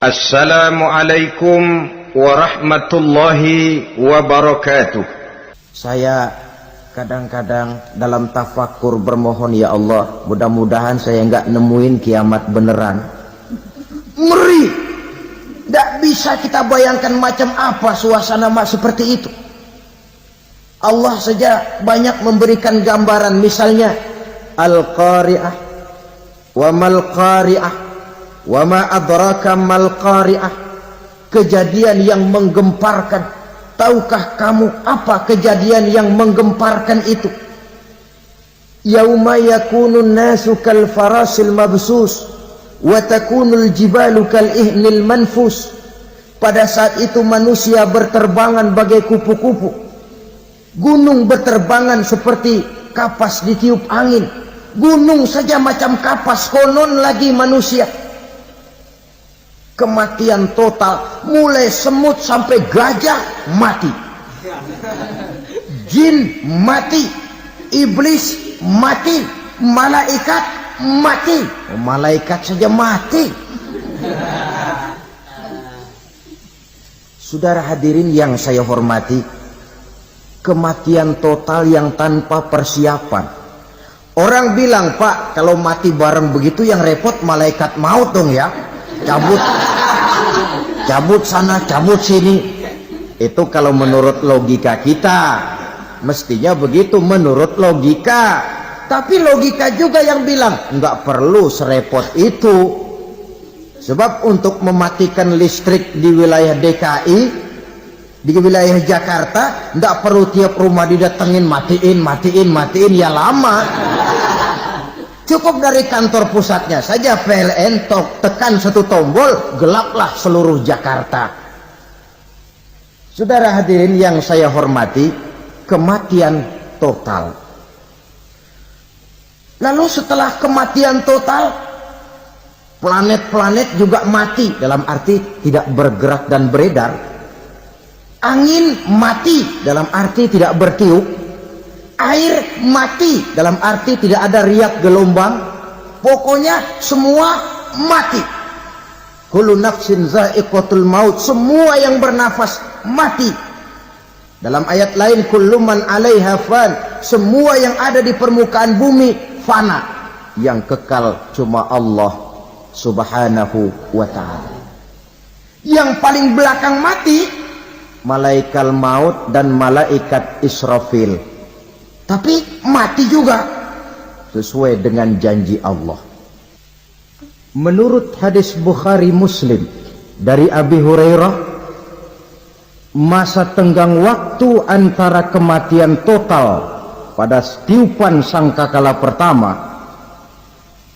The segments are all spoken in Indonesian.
Assalamualaikum warahmatullahi wabarakatuh. Saya kadang-kadang dalam tafakkur bermohon, ya Allah, mudah-mudahan saya nggak nemuin kiamat beneran. Ngeri, nggak bisa kita bayangkan macam apa suasana seperti itu. Allah saja banyak memberikan gambaran, misalnya Al-Qari'ah, wa mal Qari'ah, wa ma adraka mal Qari'ah. Kejadian yang menggemparkan. Tahukah kamu apa kejadian yang menggemparkan itu? Yauma yakunun nasu kal farasil mabsus wa takunul jibalu kal ihnil manfus. Pada saat itu manusia berterbangan bagai kupu-kupu. Gunung berterbangan seperti kapas ditiup angin. Gunung saja macam kapas, konon lagi manusia. Kematian total, mulai semut sampai gajah mati, jin mati, iblis mati, malaikat mati. Malaikat saja mati. Saudara hadirin yang saya hormati, kematian total yang tanpa persiapan. Orang bilang, Pak, kalau mati bareng begitu yang repot malaikat maut dong ya. Cabut sana, cabut sini. Itu kalau menurut logika kita, mestinya begitu menurut logika. Tapi logika juga yang bilang nggak perlu serepot itu. Sebab untuk mematikan listrik di wilayah DKI, di wilayah Jakarta, nggak perlu tiap rumah didatengin matiin ya lama. Cukup dari kantor pusatnya saja PLN, tekan satu tombol, gelaplah seluruh Jakarta. Saudara hadirin yang saya hormati, kematian total. Lalu setelah kematian total, planet-planet juga mati, dalam arti tidak bergerak dan beredar. Angin mati, dalam arti tidak bertiup. Air mati, dalam arti tidak ada riak gelombang. Pokoknya semua mati. Kullu nafsin za'iqatul maut, semua yang bernafas mati. Dalam ayat lain, kullu man 'alaiha fan, semua yang ada di permukaan bumi fana. Yang kekal cuma Allah Subhanahu wa ta'ala. Yang paling belakang mati malaikat maut dan malaikat Israfil. Tapi mati juga sesuai dengan janji Allah. Menurut hadis Bukhari Muslim dari Abi Hurairah, masa tenggang waktu antara kematian total pada tiupan sangkakala pertama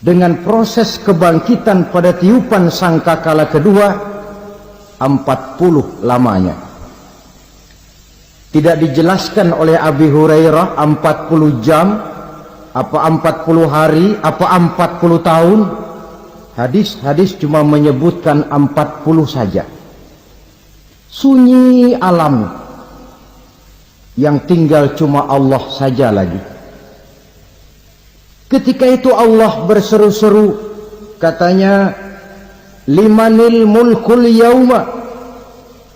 dengan proses kebangkitan pada tiupan sangkakala kedua 40 lamanya. Tidak dijelaskan oleh Abi Hurairah 40 jam, apa 40 hari, apa 40 tahun. Hadis-hadis cuma menyebutkan 40 saja. Sunyi alam, yang tinggal cuma Allah saja lagi. Ketika itu Allah berseru-seru, katanya, limanil mulkul yauma.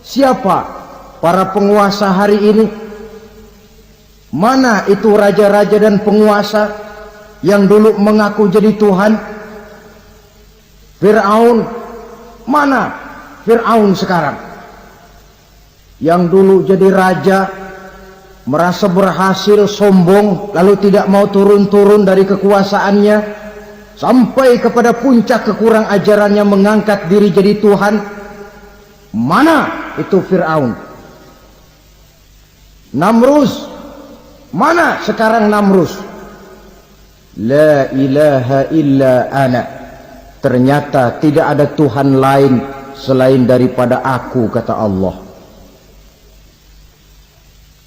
Siapa para penguasa hari ini? Mana itu raja-raja dan penguasa yang dulu mengaku jadi Tuhan? Fir'aun. Mana Fir'aun sekarang? Yang dulu jadi raja, merasa berhasil, sombong, lalu tidak mau turun-turun dari kekuasaannya, sampai kepada puncak kekurang ajarannya mengangkat diri jadi Tuhan. Mana itu Fir'aun? Namrus. Mana sekarang Namrus? La ilaha illa ana. Ternyata tidak ada Tuhan lain selain daripada aku, kata Allah.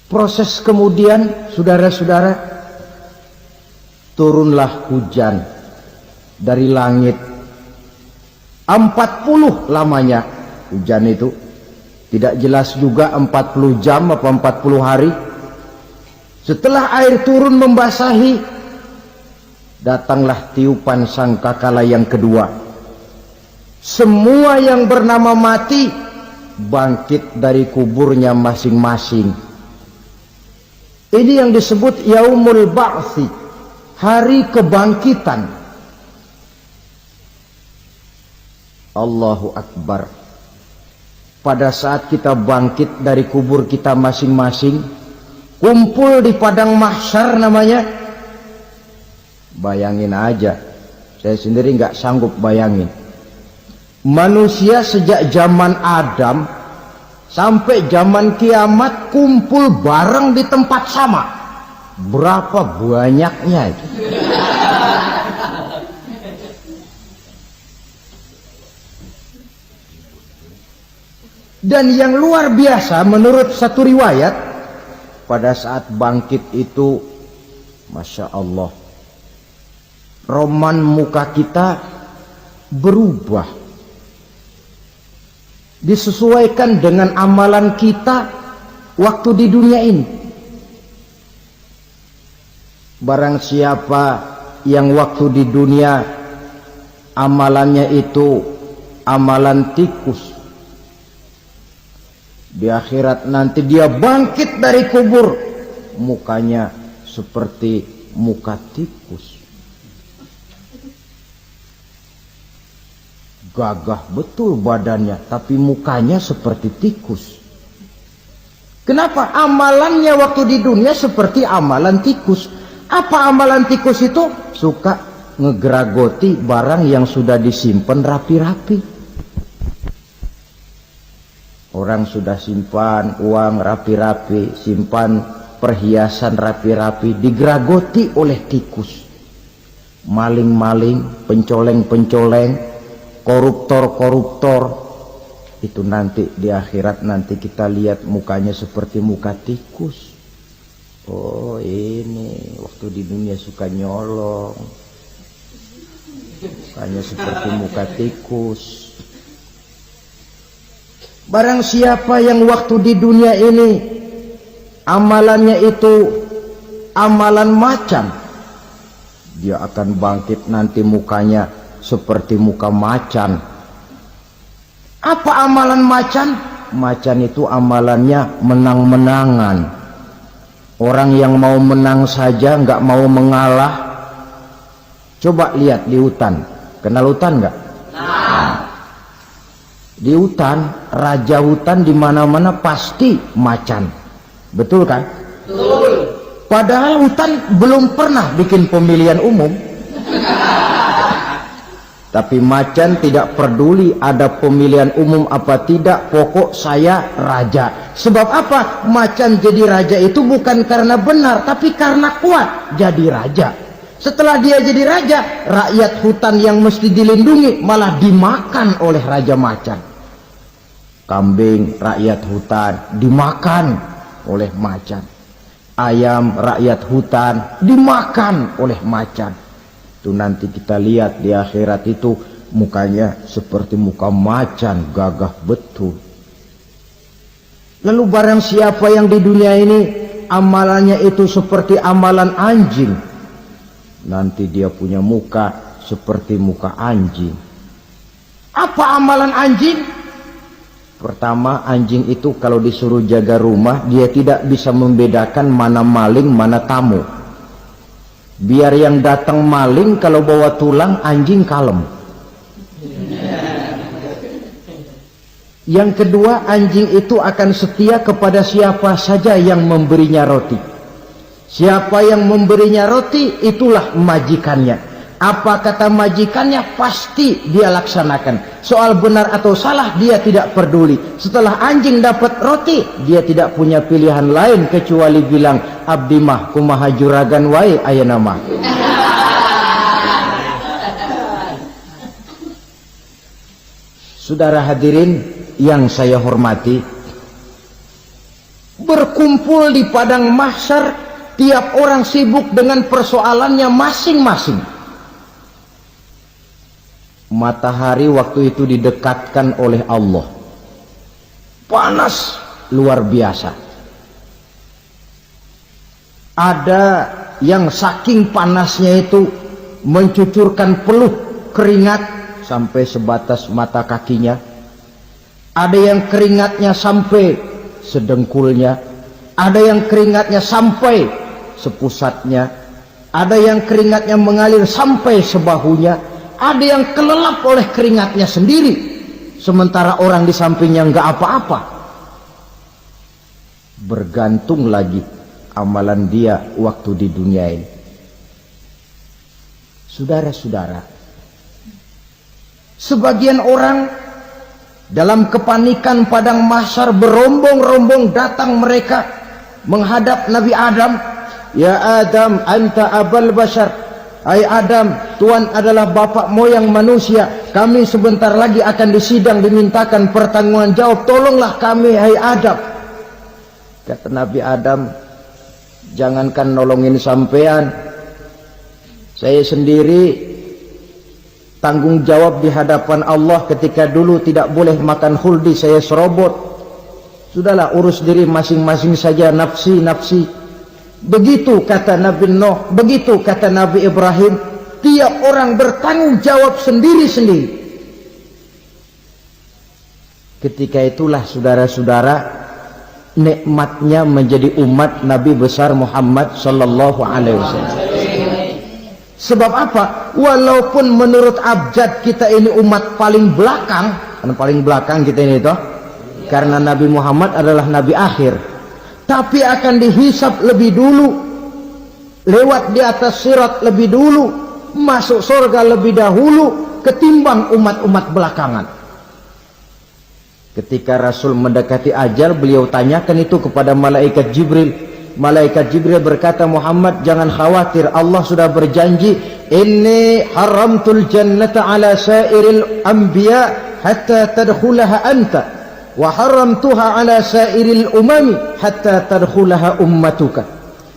Proses kemudian, saudara-saudara, turunlah hujan dari langit. 40 lamanya hujan itu. Tidak jelas juga 40 jam apa 40 hari. Setelah air turun membasahi, datanglah tiupan sangkakala yang kedua. semua yang bernama mati bangkit dari kuburnya masing-masing. Ini yang disebut yaumul ba'tsi, hari kebangkitan. Allahu Akbar. Pada saat kita bangkit dari kubur kita masing-masing, kumpul di padang mahsyar namanya. Bayangin aja, saya sendiri nggak sanggup bayangin. Manusia sejak zaman Adam sampai zaman kiamat kumpul bareng di tempat sama. Berapa banyaknya itu? Dan yang luar biasa menurut satu riwayat, pada saat bangkit itu, Masya Allah, roman muka kita berubah, disesuaikan dengan amalan kita waktu di dunia ini. Barang siapa yang waktu di dunia amalannya itu amalan tikus, di akhirat nanti dia bangkit dari kubur, mukanya seperti muka tikus. Gagah betul badannya, tapi mukanya seperti tikus. Kenapa? Amalannya waktu di dunia seperti amalan tikus. Apa amalan tikus itu? Suka ngegeragoti barang yang sudah disimpan rapi-rapi. Orang sudah simpan uang rapi-rapi, simpan perhiasan rapi-rapi, digeragoti oleh tikus. Maling-maling, pencoleng-pencoleng, koruptor-koruptor, itu nanti di akhirat nanti kita lihat mukanya seperti muka tikus. Oh, ini waktu di dunia suka nyolong, mukanya seperti muka tikus. Barang siapa yang waktu di dunia ini amalannya itu amalan macan, dia akan bangkit nanti mukanya seperti muka macan. Apa amalan macan? Macan itu amalannya menang-menangan. Orang yang mau menang saja nggak mau mengalah. Coba lihat di hutan, kenal hutan nggak? Di hutan, raja hutan di mana-mana pasti macan, betul kan? Betul. Padahal hutan belum pernah bikin pemilihan umum. Tapi macan tidak peduli ada pemilihan umum apa tidak, pokok saya raja. Sebab apa? Macan jadi raja itu bukan karena benar, tapi karena kuat jadi raja. Setelah dia jadi raja, rakyat hutan yang mesti dilindungi malah dimakan oleh raja macan. Kambing rakyat hutan dimakan oleh macan. Ayam rakyat hutan dimakan oleh macan. Itu nanti kita lihat di akhirat itu mukanya seperti muka macan, gagah betul. Lalu barang siapa yang di dunia ini amalannya itu seperti amalan anjing, nanti dia punya muka seperti muka anjing. Apa amalan anjing? Pertama, anjing itu kalau disuruh jaga rumah, dia tidak bisa membedakan mana maling, mana tamu. Biar yang datang maling, kalau bawa tulang, anjing kalem. Yang kedua, anjing itu akan setia kepada siapa saja yang memberinya roti. Siapa yang memberinya roti, itulah majikannya. Apa kata majikannya, pasti dia laksanakan. Soal benar atau salah, dia tidak peduli. Setelah anjing dapat roti, dia tidak punya pilihan lain kecuali bilang, abdi mah kumaha juragan wae ayeuna mah. Saudara hadirin yang saya hormati, berkumpul di padang mahsyar, tiap orang sibuk dengan persoalannya masing-masing. Matahari waktu itu didekatkan oleh Allah, panas luar biasa. Ada yang saking panasnya itu mencucurkan peluh keringat sampai sebatas mata kakinya, ada yang keringatnya sampai sedengkulnya, ada yang keringatnya sampai sepusatnya, ada yang keringatnya mengalir sampai sebahunya, ada yang kelelap oleh keringatnya sendiri, sementara orang di sampingnya nggak apa-apa. Bergantung lagi amalan dia waktu di dunia ini. Saudara-saudara, sebagian orang dalam kepanikan padang mahsyar berombong-rombong datang mereka menghadap Nabi Adam. Ya Adam, anta abal bashar. Hai Adam, Tuhan adalah bapak moyang manusia. Kami sebentar lagi akan disidang, dimintakan pertanggungan jawab. Tolonglah kami, hai Adam. Kata Nabi Adam, jangankan nolongin sampean, saya sendiri tanggung jawab di hadapan Allah. Ketika dulu tidak boleh makan huldi, saya serobot. Sudahlah, urus diri masing-masing saja, nafsi. Begitu kata Nabi Nuh, begitu kata Nabi Ibrahim. Tiap orang bertanggung jawab sendiri-sendiri. Ketika itulah saudara-saudara, nikmatnya menjadi umat Nabi besar Muhammad sallallahu alaihi wasallam. Sebab apa? Walaupun menurut abjad kita ini umat paling belakang, karena paling belakang kita ini toh, karena Nabi Muhammad adalah Nabi akhir, tapi akan dihisap lebih dulu, lewat di atas sirat lebih dulu, masuk surga lebih dahulu ketimbang umat-umat belakangan. Ketika Rasul mendekati ajal, beliau tanyakan itu kepada malaikat Jibril. Malaikat Jibril berkata, Muhammad jangan khawatir, Allah sudah berjanji, inni haramtul jannata ala sairil anbiya hatta tadkhulaha anta wa haramtuha ala sairil umami hatta tadkhulaha ummatuka.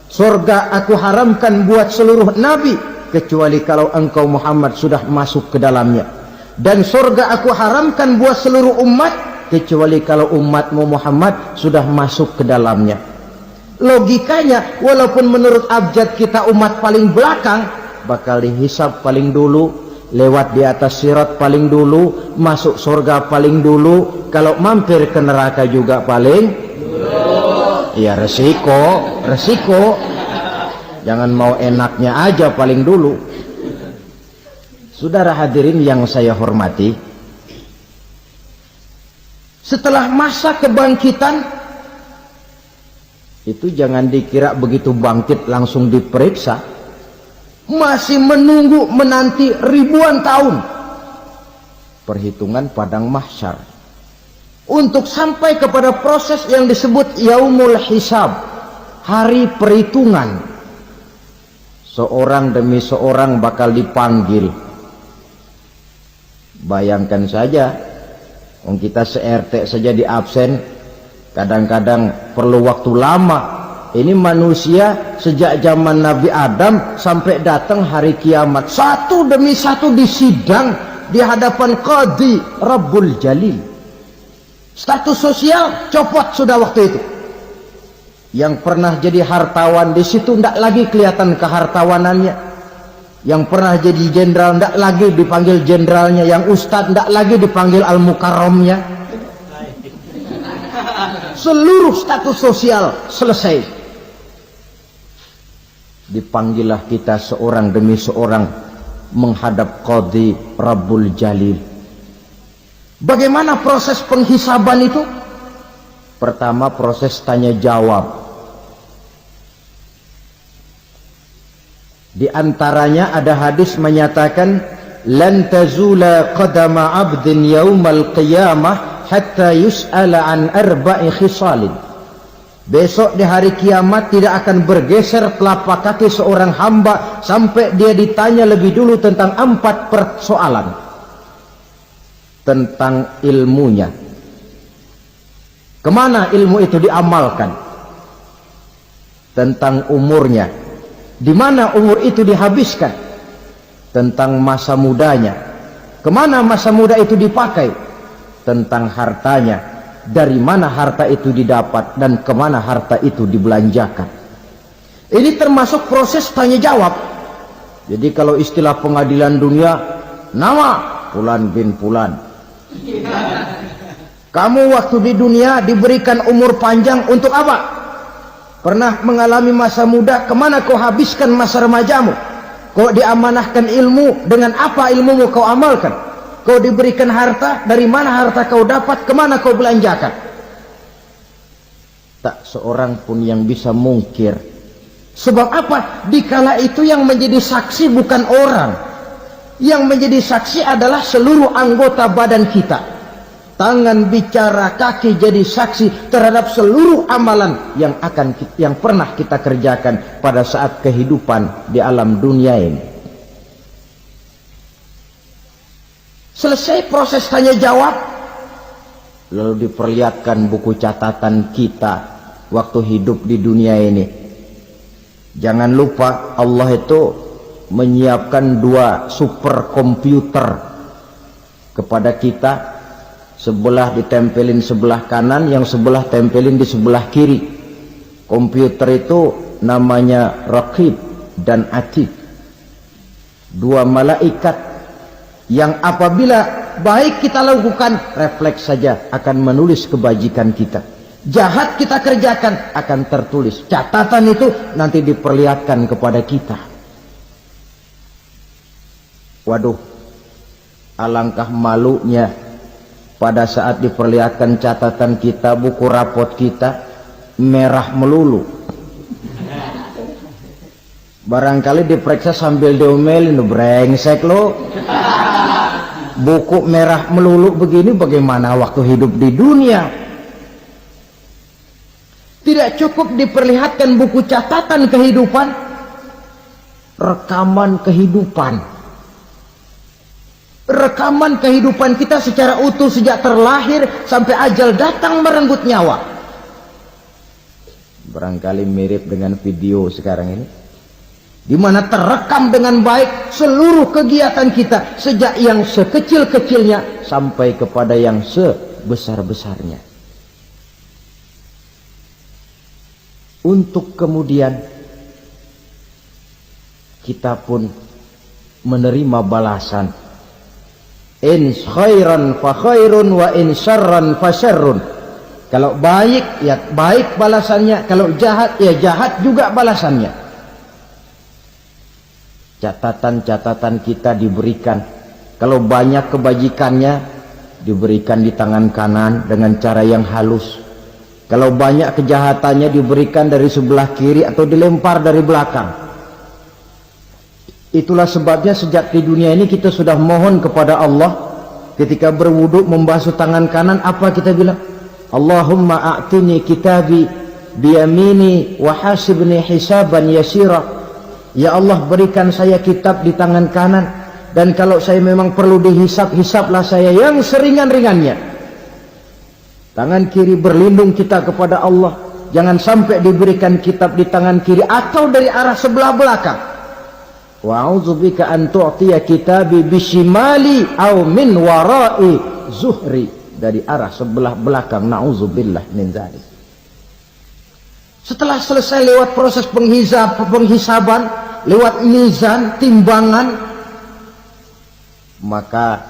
Surga aku haramkan buat seluruh nabi kecuali kalau engkau Muhammad sudah masuk ke dalamnya, dan surga aku haramkan buat seluruh umat kecuali kalau umatmu Muhammad sudah masuk ke dalamnya. Logikanya, walaupun menurut abjad kita umat paling belakang, bakal dihisab paling dulu, lewat di atas sirat paling dulu, masuk surga paling dulu, kalau mampir ke neraka juga paling dulu. Ya resiko. Jangan mau enaknya aja paling dulu. Saudara hadirin yang saya hormati, setelah masa kebangkitan itu jangan dikira begitu bangkit langsung diperiksa, masih menunggu menanti ribuan tahun perhitungan padang mahsyar untuk sampai kepada proses yang disebut yaumul hisab, hari perhitungan. Seorang demi seorang bakal dipanggil. Bayangkan saja, kita se-RT saja di absen, kadang-kadang perlu waktu lama. Ini manusia sejak zaman Nabi Adam sampai datang hari kiamat, satu demi satu disidang di hadapan Qadhi Rabbul Jalil. Status sosial copot sudah waktu itu. Yang pernah jadi hartawan di situ tidak lagi kelihatan kehartawanannya. Yang pernah jadi jenderal tidak lagi dipanggil jenderalnya. Yang ustadz tidak lagi dipanggil al-mukarramnya. Seluruh status sosial selesai. Dipanggillah kita seorang demi seorang menghadap Qadhi Rabbul Jalil. Bagaimana proses penghisaban itu? Pertama, proses tanya jawab. Di antaranya ada hadis menyatakan, lan tazula qadama 'abdin yaumal qiyamah hatta yus'ala an arba'i khisalin. Besok di hari kiamat tidak akan bergeser telapak kaki seorang hamba sampai dia ditanya lebih dulu tentang 4 persoalan. Tentang ilmunya, kemana ilmu itu diamalkan. Tentang umurnya, di mana umur itu dihabiskan. Tentang masa mudanya, kemana masa muda itu dipakai. Tentang hartanya, dari mana harta itu didapat dan kemana harta itu dibelanjakan. Ini termasuk proses tanya jawab. Jadi kalau istilah pengadilan dunia, nama Fulan bin Fulan. Kamu waktu di dunia diberikan umur panjang untuk apa? Pernah mengalami masa muda, kemana kau habiskan masa remajamu? Kau diamanahkan ilmu, dengan apa ilmumu kau amalkan? Kau diberikan harta, dari mana harta kau dapat, kemana kau belanjakan? Tak seorang pun yang bisa mungkir. Sebab apa? Dikala itu yang menjadi saksi bukan orang. Yang menjadi saksi adalah seluruh anggota badan kita. Tangan bicara, kaki jadi saksi terhadap seluruh amalan yang pernah kita kerjakan pada saat kehidupan di alam dunia ini. Selesai proses tanya jawab, lalu diperlihatkan buku catatan kita waktu hidup di dunia ini. Jangan lupa Allah itu menyiapkan 2 superkomputer kepada kita. Sebelah ditempelin sebelah kanan, yang sebelah tempelin di sebelah kiri. Komputer itu namanya Raqib dan Atid. 2 malaikat yang apabila baik kita lakukan, refleks saja akan menulis kebajikan kita. Jahat kita kerjakan, akan tertulis. Catatan itu nanti diperlihatkan kepada kita. Waduh, alangkah malunya pada saat diperlihatkan catatan kita, buku rapot kita merah melulu. Barangkali diperiksa sambil diomelin, brengsek lo. Buku merah melulu begini, bagaimana waktu hidup di dunia? Tidak cukup diperlihatkan buku catatan kehidupan, rekaman kehidupan. Rekaman kehidupan kita secara utuh sejak terlahir sampai ajal datang merenggut nyawa. Barangkali mirip dengan video sekarang ini, di mana terekam dengan baik seluruh kegiatan kita sejak yang sekecil-kecilnya sampai kepada yang sebesar-besarnya. Untuk kemudian kita pun menerima balasan. In khairan fa khairun wa in syarran fa syarrun. Kalau baik ya baik balasannya, kalau jahat ya jahat juga balasannya. Catatan-catatan kita diberikan. Kalau banyak kebajikannya diberikan di tangan kanan dengan cara yang halus. Kalau banyak kejahatannya diberikan dari sebelah kiri atau dilempar dari belakang. Itulah sebabnya sejak di dunia ini kita sudah mohon kepada Allah. Ketika berwudu membasuh tangan kanan, apa kita bilang? Allahumma a'tini kitabi biyamini wa hasibni hisaban yasira. Ya Allah, berikan saya kitab di tangan kanan, dan kalau saya memang perlu dihisap, hisaplah saya yang seringan-ringannya. Tangan kiri berlindung kita kepada Allah. Jangan sampai diberikan kitab di tangan kiri atau dari arah sebelah belakang. Wa a'udzubika an tu'tiya kitabi bishimali aw min wara'i zuhri, dari arah sebelah belakang. Na'udzubillah min dzalik. Setelah selesai lewat proses penghisaban, lewat mizan, timbangan, maka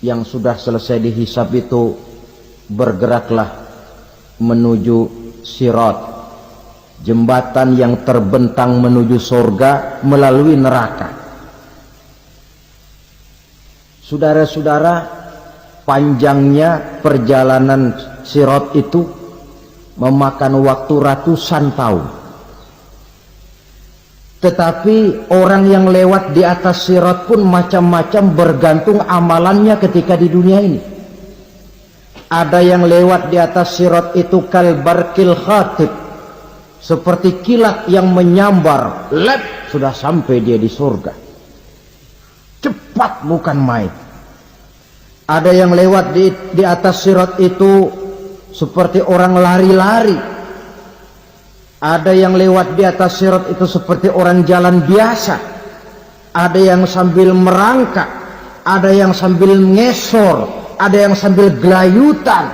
yang sudah selesai dihisab itu bergeraklah menuju sirat, jembatan yang terbentang menuju surga melalui neraka. Saudara-saudara, panjangnya perjalanan sirat itu memakan waktu ratusan tahun. Tetapi orang yang lewat di atas sirat pun macam-macam, bergantung amalannya ketika di dunia ini. Ada yang lewat di atas sirat itu kalbarkil khatib, seperti kilat yang menyambar, lep, sudah sampai dia di surga. Cepat bukan main. Ada yang lewat di atas sirat itu seperti orang lari-lari. Ada yang lewat di atas sirat itu seperti orang jalan biasa. Ada yang sambil merangkak, ada yang sambil ngesor, ada yang sambil gelayutan,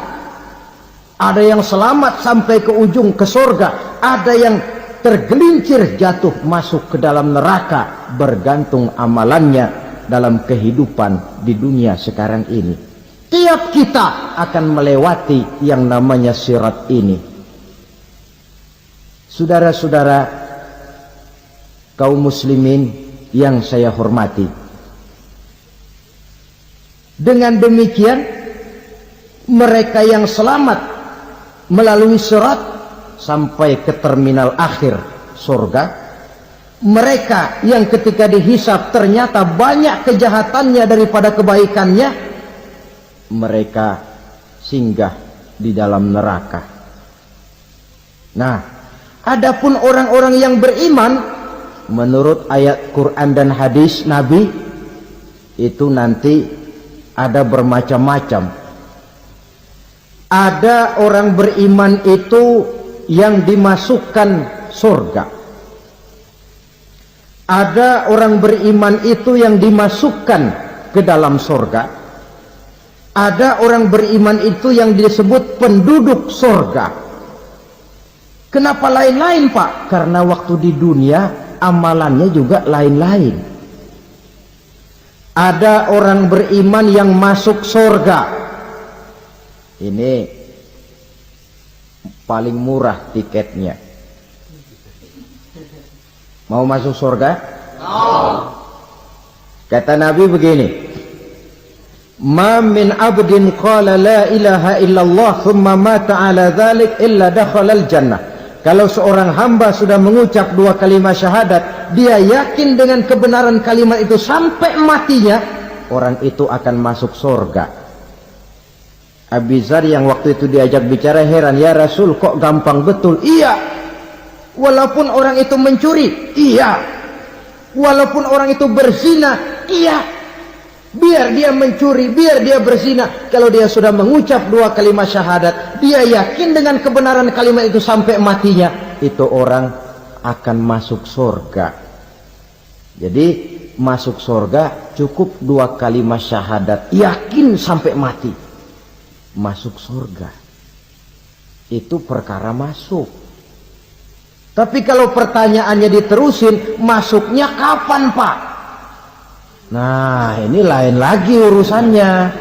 ada yang selamat sampai ke ujung ke surga, ada yang tergelincir jatuh masuk ke dalam neraka, bergantung amalannya dalam kehidupan di dunia sekarang ini. Tiap kita akan melewati yang namanya sirat ini. Saudara-saudara kaum muslimin yang saya hormati, dengan demikian mereka yang selamat melalui sirat sampai ke terminal akhir surga, mereka yang ketika dihisab ternyata banyak kejahatannya daripada kebaikannya, mereka singgah di dalam neraka. Nah, adapun orang-orang yang beriman menurut ayat Quran dan hadis Nabi itu nanti ada bermacam-macam. Ada orang beriman itu yang dimasukkan surga. Ada orang beriman itu yang dimasukkan ke dalam surga. Ada orang beriman itu yang disebut penduduk surga. Kenapa lain-lain, Pak? Karena waktu di dunia amalannya juga lain-lain. Ada orang beriman yang masuk surga. Ini paling murah tiketnya. Mau masuk surga? Kata Nabi begini, ma min abdin qala la ilaha illallah thumma mata ala dhalik illa dakhala al-jannah. Kalau seorang hamba sudah mengucap dua kalimat syahadat, dia yakin dengan kebenaran kalimat itu sampai matinya, orang itu akan masuk surga. Abi Dzar yang waktu itu diajak bicara heran, ya Rasul kok gampang betul? Iya, walaupun orang itu mencuri, iya, walaupun orang itu berzina, iya. Biar dia mencuri, biar dia berzina, kalau dia sudah mengucap dua kalimat syahadat, dia yakin dengan kebenaran kalimat itu sampai matinya, itu orang akan masuk surga. Jadi masuk surga cukup dua kalimat syahadat, yakin sampai mati, masuk surga. Itu perkara masuk. Tapi kalau pertanyaannya diterusin, masuknya kapan, Pak? Nah, ini lain lagi urusannya.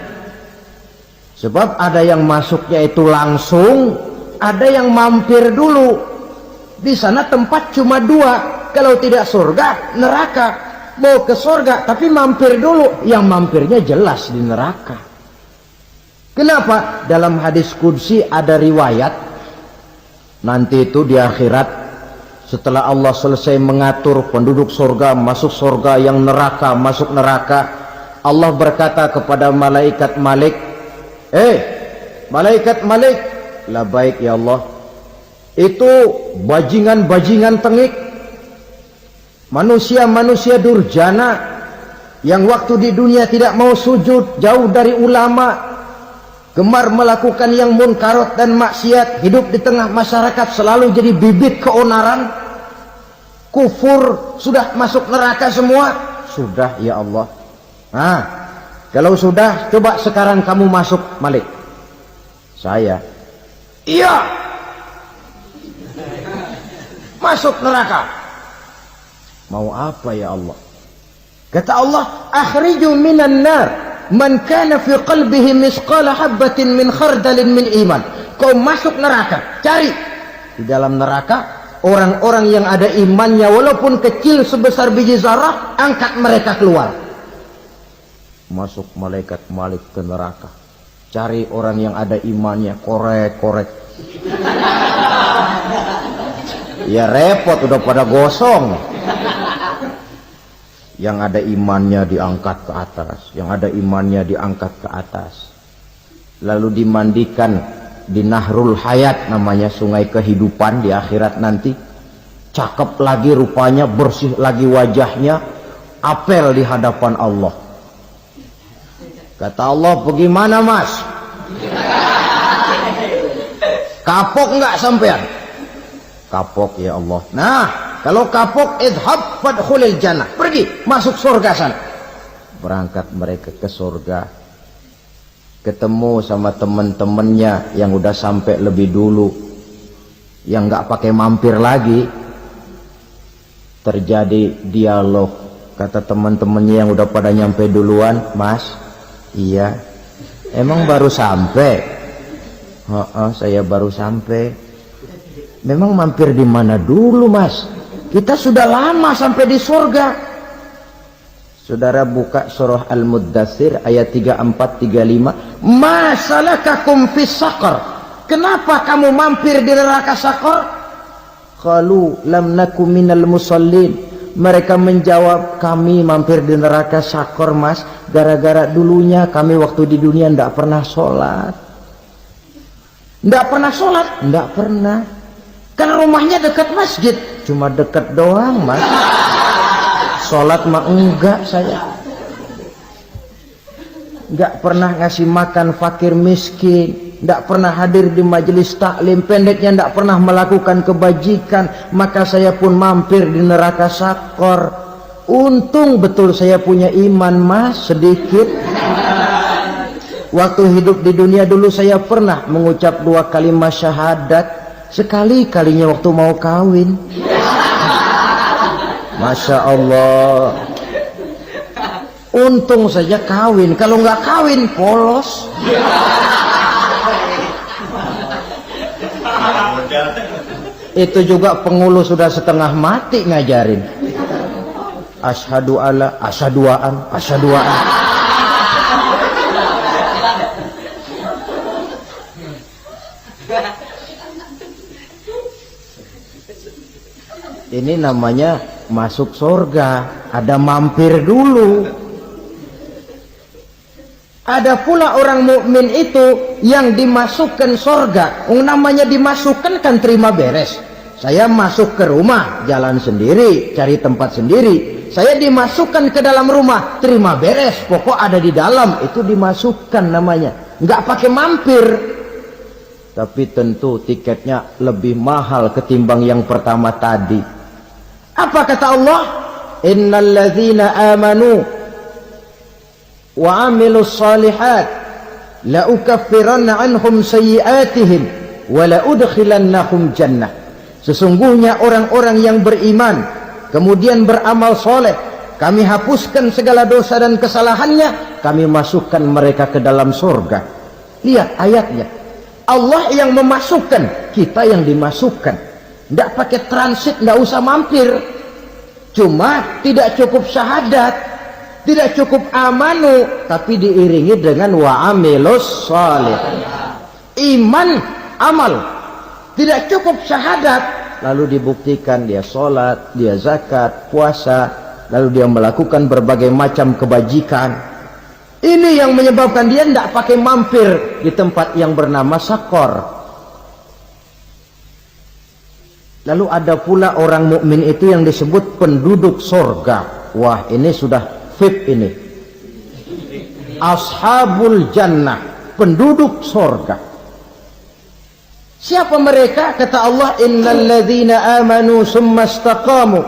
Sebab ada yang masuknya itu langsung, ada yang mampir dulu. Di sana tempat cuma dua, kalau tidak surga, neraka. Mau ke surga tapi mampir dulu, yang mampirnya jelas di neraka. Kenapa? Dalam hadis qudsi ada riwayat, nanti itu di akhirat, setelah Allah selesai mengatur penduduk surga masuk surga, yang neraka masuk neraka, Allah berkata kepada malaikat Malik, malaikat Malik, labaik ya Allah, itu bajingan-bajingan tengik, manusia-manusia durjana yang waktu di dunia tidak mau sujud, jauh dari ulama, gemar melakukan yang munkarat dan maksiat, hidup di tengah masyarakat selalu jadi bibit keonaran, kufur, sudah masuk neraka semua. Sudah ya Allah. Nah, kalau sudah, coba sekarang kamu masuk, Malik. Saya, iya, masuk neraka. Mau apa ya Allah? Kata Allah, akhriju minan nar man kana fi qalbihi misqala habatin min khardalin min iman. Kau masuk neraka, cari di dalam neraka orang-orang yang ada imannya walaupun kecil sebesar biji zarah, angkat mereka keluar. Masuk malaikat Malik ke neraka, cari orang yang ada imannya, korek-korek. Ya repot, udah pada gosong. Yang ada imannya diangkat ke atas, yang ada imannya diangkat ke atas, lalu dimandikan di Nahrul Hayat, namanya sungai kehidupan di akhirat nanti. Cakep lagi rupanya, bersih lagi wajahnya, apel di hadapan Allah. Kata Allah, bagaimana mas? Kapok nggak sampean? Kapok ya Allah. Nah, kalau kapok, idhab fadkhulil jannah, pergi masuk surga sana. Berangkat mereka ke surga, ketemu sama teman-temannya yang udah sampai lebih dulu, yang nggak pakai mampir lagi. Terjadi dialog Kata teman-temannya yang udah pada nyampe duluan, Mas, iya, emang baru sampai? Saya baru sampai. Memang mampir di mana dulu, Mas? Kita sudah lama sampai di surga. Saudara buka surah Al-Muddatsir ayat 34-35. Ma salakakum fis saqar? Kenapa kamu mampir di neraka Saqar? Qalu lam naku minal musallin. Mereka menjawab, kami mampir di neraka Saqar, Mas, gara-gara dulunya kami waktu di dunia ndak pernah sholat. Ndak pernah sholat? Ndak pernah. Kan rumahnya dekat masjid, cuma dekat doang, Mas. Sholat mah enggak saya. Enggak pernah ngasih makan fakir miskin, enggak pernah hadir di majelis taklim, pendeknya enggak pernah melakukan kebajikan. Maka saya pun mampir di neraka Saqar. Untung betul saya punya iman, Mas, sedikit. Waktu hidup di dunia dulu saya pernah mengucap 2 kalimat syahadat, sekali-kalinya waktu mau kawin. Masya Allah. Untung saja kawin, kalau nggak kawin polos. Itu juga penghulu sudah setengah mati ngajarin. Asyhadu alla, asyaduaan, asyaduaan. Ini namanya masuk surga, ada mampir dulu. Ada pula orang mukmin itu yang dimasukkan surga. Namanya dimasukkan kan terima beres. Saya masuk ke rumah, jalan sendiri, cari tempat sendiri. Saya dimasukkan ke dalam rumah, terima beres. Pokok ada di dalam, itu dimasukkan namanya. Nggak pakai mampir. Tapi tentu tiketnya lebih mahal ketimbang yang pertama tadi. Apa kata Allah? Innal ladzina amanu wa amilus salihat la ukaffiranna anhum sayyi'atihim wa la udkhilannahum jannah. Sesungguhnya orang-orang yang beriman kemudian beramal soleh, kami hapuskan segala dosa dan kesalahannya, kami masukkan mereka ke dalam surga. Lihat ayatnya, Allah yang memasukkan, kita yang dimasukkan. Tidak pakai transit, tidak usah mampir. Cuma tidak cukup syahadat, tidak cukup amanu, tapi diiringi dengan wa amilus salih. Iman, amal. Tidak cukup syahadat, lalu dibuktikan dia sholat, dia zakat, puasa, lalu dia melakukan berbagai macam kebajikan. Ini yang menyebabkan dia tidak pakai mampir di tempat yang bernama Saqar. Lalu ada pula orang mukmin itu yang disebut penduduk surga. Wah, ini sudah VIP ini. Ashabul jannah, penduduk surga. Siapa mereka? Kata Allah, innal ladzina amanu summa istaqamu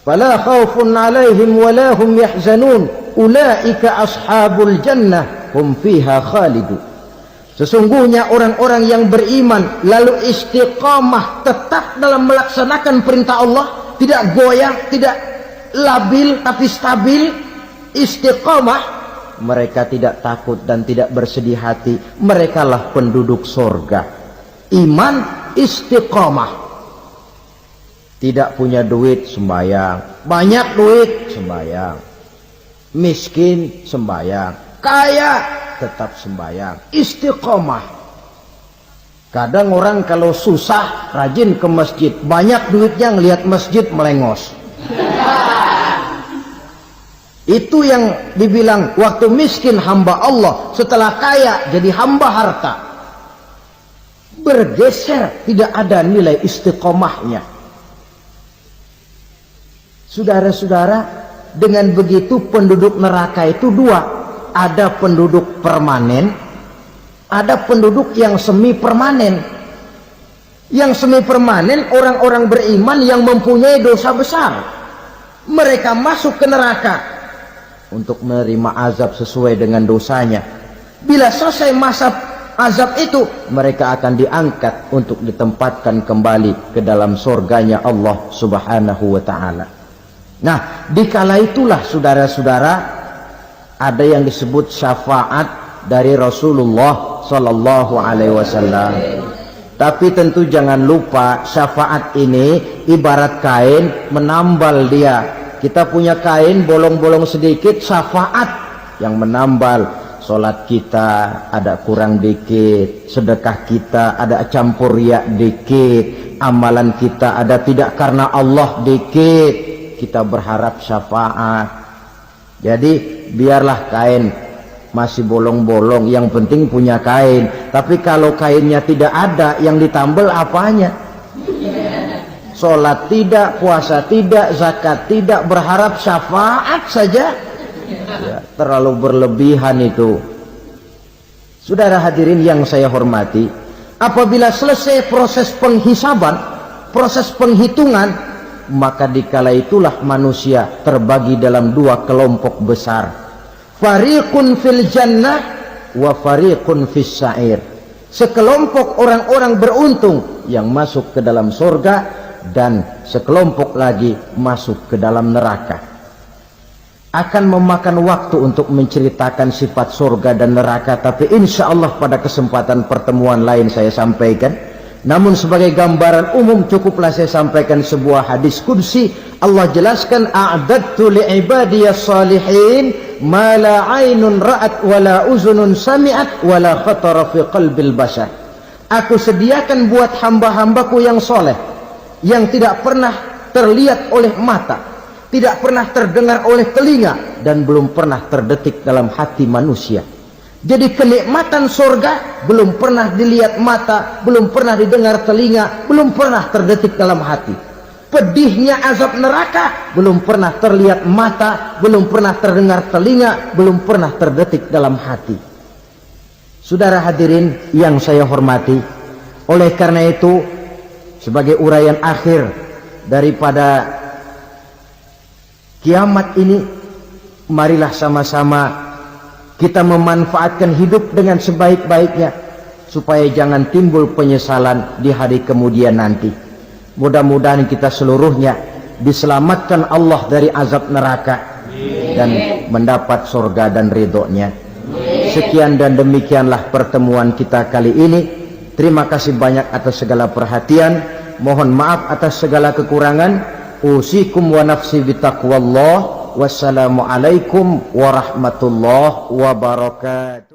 fala khaufun 'alaihim wala hum yahzanun ulaika ashabul jannah hum fiha khalidun. Sesungguhnya orang-orang yang beriman lalu istiqamah, tetap dalam melaksanakan perintah Allah, tidak goyah, tidak labil tapi stabil, istiqamah, mereka tidak takut dan tidak bersedih hati. Merekalah penduduk surga. Iman, istiqamah. Tidak punya duit, sembahyang. Banyak duit, sembahyang. Miskin, sembahyang. Kaya, tetap sembahyang. Istiqamah. Kadang orang kalau susah rajin ke masjid, banyak duitnya ngelihat masjid melengos. Itu yang dibilang waktu miskin hamba Allah, setelah kaya jadi hamba harta. Bergeser, tidak ada nilai istiqomahnya. Saudara-saudara, dengan begitu penduduk neraka itu dua. Ada penduduk permanen, ada penduduk yang semi permanen. Yang semi permanen orang-orang beriman yang mempunyai dosa besar. Mereka masuk ke neraka untuk menerima azab sesuai dengan dosanya. Bila selesai masa azab itu, mereka akan diangkat untuk ditempatkan kembali ke dalam surganya Allah subhanahu wa ta'ala. Nah, dikala itulah saudara-saudara ada yang disebut syafaat dari Rasulullah Sallallahu Alaihi Wasallam. Tapi tentu jangan lupa syafaat ini ibarat kain menambal dia. Kita punya kain bolong-bolong sedikit, syafaat yang menambal. Sholat kita ada kurang dikit, sedekah kita ada campur riak dikit, amalan kita ada tidak karena Allah dikit, kita berharap syafaat. Jadi biarlah kain masih bolong-bolong, yang penting punya kain. Tapi kalau kainnya tidak ada, yang ditambal apanya? Sholat tidak, puasa tidak, zakat tidak, berharap syafaat saja. Ya, terlalu berlebihan itu. Saudara hadirin yang saya hormati, apabila selesai proses penghisaban, proses penghitungan, maka dikala itulah manusia terbagi dalam dua kelompok besar. Fariqun fil jannah wa fariqun fis sa'ir. Sekelompok orang-orang beruntung yang masuk ke dalam surga, dan sekelompok lagi masuk ke dalam neraka. Akan memakan waktu untuk menceritakan sifat surga dan neraka, tapi insya Allah pada kesempatan pertemuan lain saya sampaikan. Namun sebagai gambaran umum cukuplah saya sampaikan sebuah hadis qudsi. Allah jelaskan, a'dadtu li'ibadiyas salihin ma la aynun ra'at wa la uzunun sami'at wa la khatara fi qalbil bashar. Aku sediakan buat hamba-hambaku yang soleh, yang tidak pernah terlihat oleh mata, tidak pernah terdengar oleh telinga, dan belum pernah terdetik dalam hati manusia. Jadi kenikmatan surga belum pernah dilihat mata, belum pernah didengar telinga, belum pernah terdetik dalam hati. Pedihnya azab neraka belum pernah terlihat mata, belum pernah terdengar telinga, belum pernah terdetik dalam hati. Saudara hadirin yang saya hormati, oleh karena itu sebagai uraian akhir daripada kiamat ini, marilah sama-sama kita memanfaatkan hidup dengan sebaik-baiknya supaya jangan timbul penyesalan di hari kemudian nanti. Mudah-mudahan kita seluruhnya diselamatkan Allah dari azab neraka dan mendapat surga dan ridhonya. Sekian dan demikianlah pertemuan kita kali ini. Terima kasih banyak atas segala perhatian. Mohon maaf atas segala kekurangan. Usikum wa nafsi bitaqwallah. Wassalamualaikum warahmatullahi wabarakatuh.